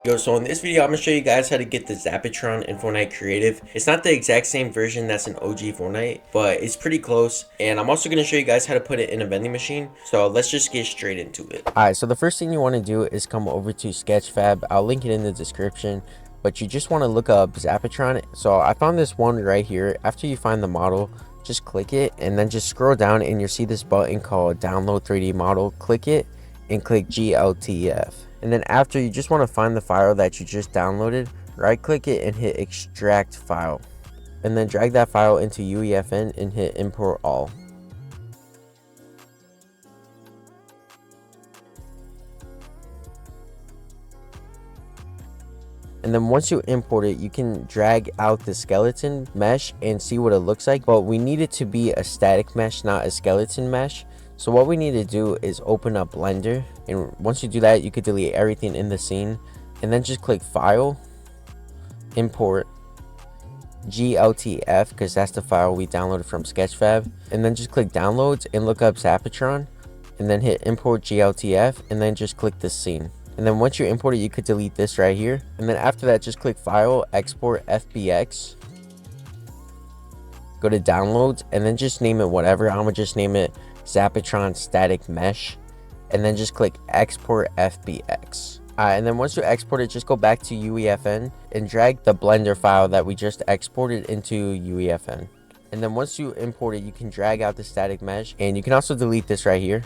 Yo, so in this video, I'm going to show you guys how to get the Zapatron in Fortnite Creative. It's not the exact same version that's in OG Fortnite, but it's pretty close. And I'm also going to show you guys how to put it in a vending machine. So let's just get straight into it. Alright, so the first thing you want to do is come over to Sketchfab. I'll link it in the description. But you just want to look up Zapatron. So I found this one right here. After you find the model, just click it and then just scroll down and you'll see this button called Download 3D Model. Click it and click GLTF. And then after, you just want to find the file that you just downloaded, right click it and hit extract file, and then drag that file into UEFN and hit import all. And then once you import it, you can drag out the skeleton mesh and see what it looks like, but we need it to be a static mesh, not a skeleton mesh. So what we need to do is open up Blender, and once you do that, you could delete everything in the scene, and then just click File, Import, GLTF, because that's the file we downloaded from Sketchfab, and then just click Downloads and look up Zapatron, and then hit Import GLTF, and then just click the scene. And then once you import it, you could delete this right here, and then after that, just click File, Export FBX, go to Downloads, and then just name it whatever. I'm gonna just name it Zapatron Static Mesh, and then just click Export FBX. And then once you export it, just go back to UEFN and drag the Blender file that we just exported into UEFN. And then once you import it, you can drag out the static mesh, and you can also delete this right here.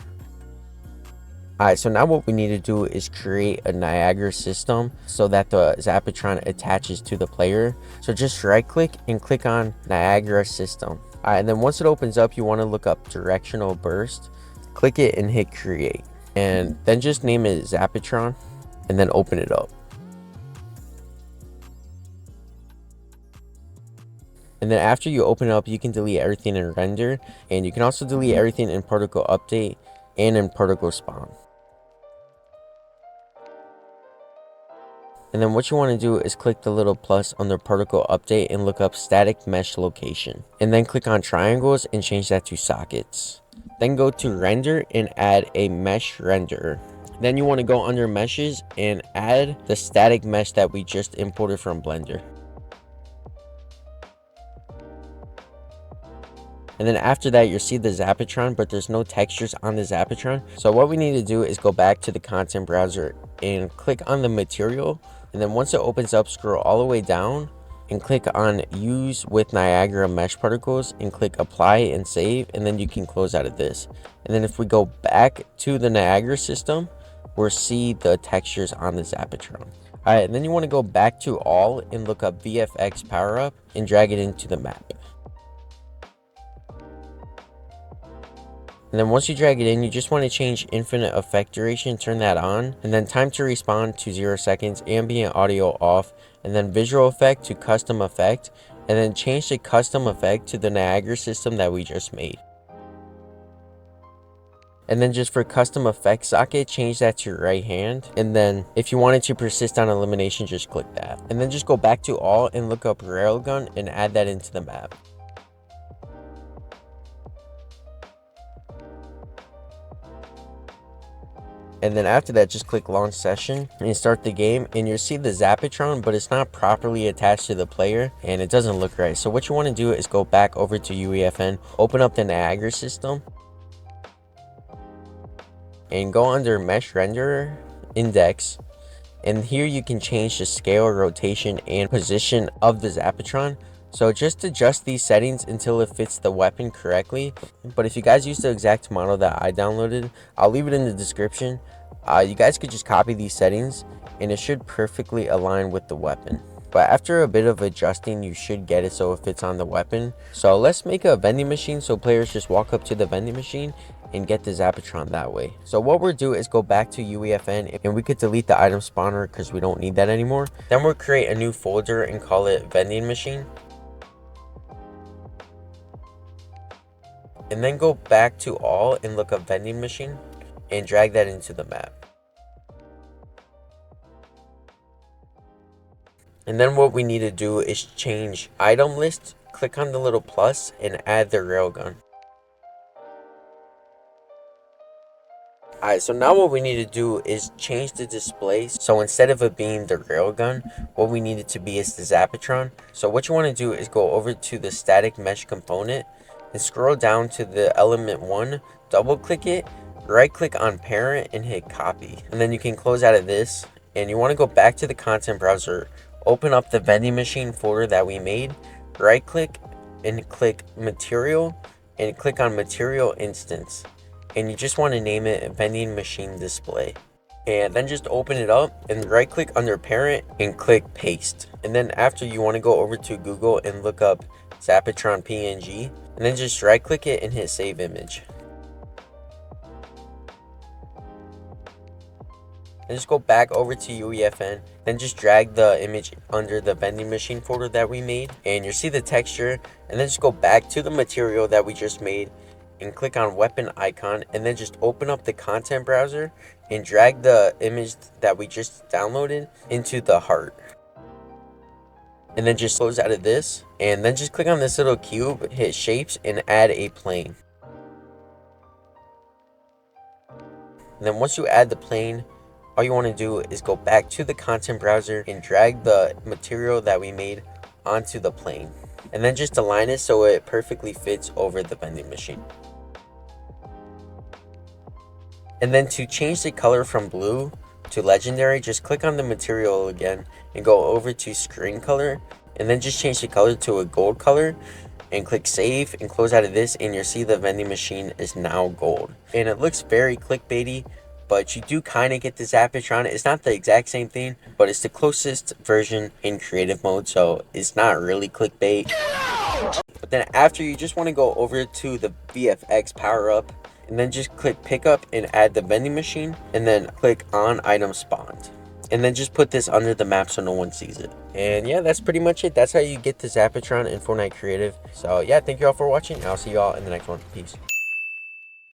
Alright, so now what we need to do is create a Niagara system so that the Zapatron attaches to the player. So just right click and click on Niagara system. Alright, and then once it opens up, you want to look up directional burst, click it and hit create, and then just name it Zapatron and then open it up. And then after you open it up, you can delete everything in render, and you can also delete everything in particle update and in particle spawn. And then what you want to do is click the little plus under particle update and look up static mesh location, and then click on triangles and change that to sockets. Then go to render and add a mesh renderer. Then you want to go under meshes and add the static mesh that we just imported from Blender. And then after that, you'll see the Zapatron, but there's no textures on the Zapatron. So what we need to do is go back to the content browser and click on the material. And then once it opens up, scroll all the way down and click on use with Niagara mesh particles and click apply and save. And then you can close out of this. And then if we go back to the Niagara system, we'll see the textures on the Zapatron. Alright, and then you want to go back to all and look up VFX power up and drag it into the map. And then once you drag it in, you just want to change infinite effect duration, turn that on, and then time to respawn to 0 seconds, ambient audio off, and then visual effect to custom effect, and then change the custom effect to the Niagara system that we just made. And then just for custom effect socket, change that to your right hand, and then if you wanted to persist on elimination, just click that. And then just go back to all and look up railgun and add that into the map. And then after that, just click launch session and start the game, and you'll see the Zapatron, but it's not properly attached to the player and it doesn't look right. So what you want to do is go back over to UEFN, open up the Niagara system, and go under mesh renderer index, and here you can change the scale, rotation, and position of the Zapatron. So just adjust these settings until it fits the weapon correctly. But if you guys use the exact model that I downloaded, I'll leave it in the description. You guys could just copy these settings and it should perfectly align with the weapon. But after a bit of adjusting, you should get it so it fits on the weapon. So let's make a vending machine so players just walk up to the vending machine and get the Zapatron that way. So what we'll do is go back to UEFN, and we could delete the item spawner because we don't need that anymore. Then we'll create a new folder and call it Vending Machine. And then go back to all and look up Vending Machine and drag that into the map. And then what we need to do is change item list, click on the little plus and add the railgun. Alright, so now what we need to do is change the display. So instead of it being the railgun, what we need it to be is the Zapatron. So what you want to do is go over to the static mesh component and scroll down to the element 1, double click it, right click on parent and hit copy. And then you can close out of this and you want to go back to the content browser, open up the vending machine folder that we made, right click and click material and click on material instance. And you just want to name it vending machine display. And then just open it up and right click under parent and click paste. And then after, you want to go over to Google and look up Zapatron PNG and then just right click it and hit save image. And just go back over to UEFN, then just drag the image under the vending machine folder that we made and you'll see the texture, and then just go back to the material that we just made and click on weapon icon and then just open up the content browser and drag the image that we just downloaded into the heart. And then just close out of this and then just click on this little cube, hit shapes and add a plane. And then once you add the plane, all you want to do is go back to the content browser and drag the material that we made onto the plane. And then just align it so it perfectly fits over the vending machine. And then to change the color from blue to legendary, just click on the material again and go over to screen color and then just change the color to a gold color and click save and close out of this and you'll see the vending machine is now gold. And it looks very clickbaity, but you do kind of get the Zapatron. It's not the exact same thing, but it's the closest version in creative mode, so it's not really clickbait. But then after, you just want to go over to the VFX power up and then just click pickup and add the vending machine and then click on item spawned. And then just put this under the map so no one sees it. And yeah, that's pretty much it. That's how you get the Zapatron in Fortnite Creative. So yeah, thank you all for watching. I'll see you all in the next one. Peace.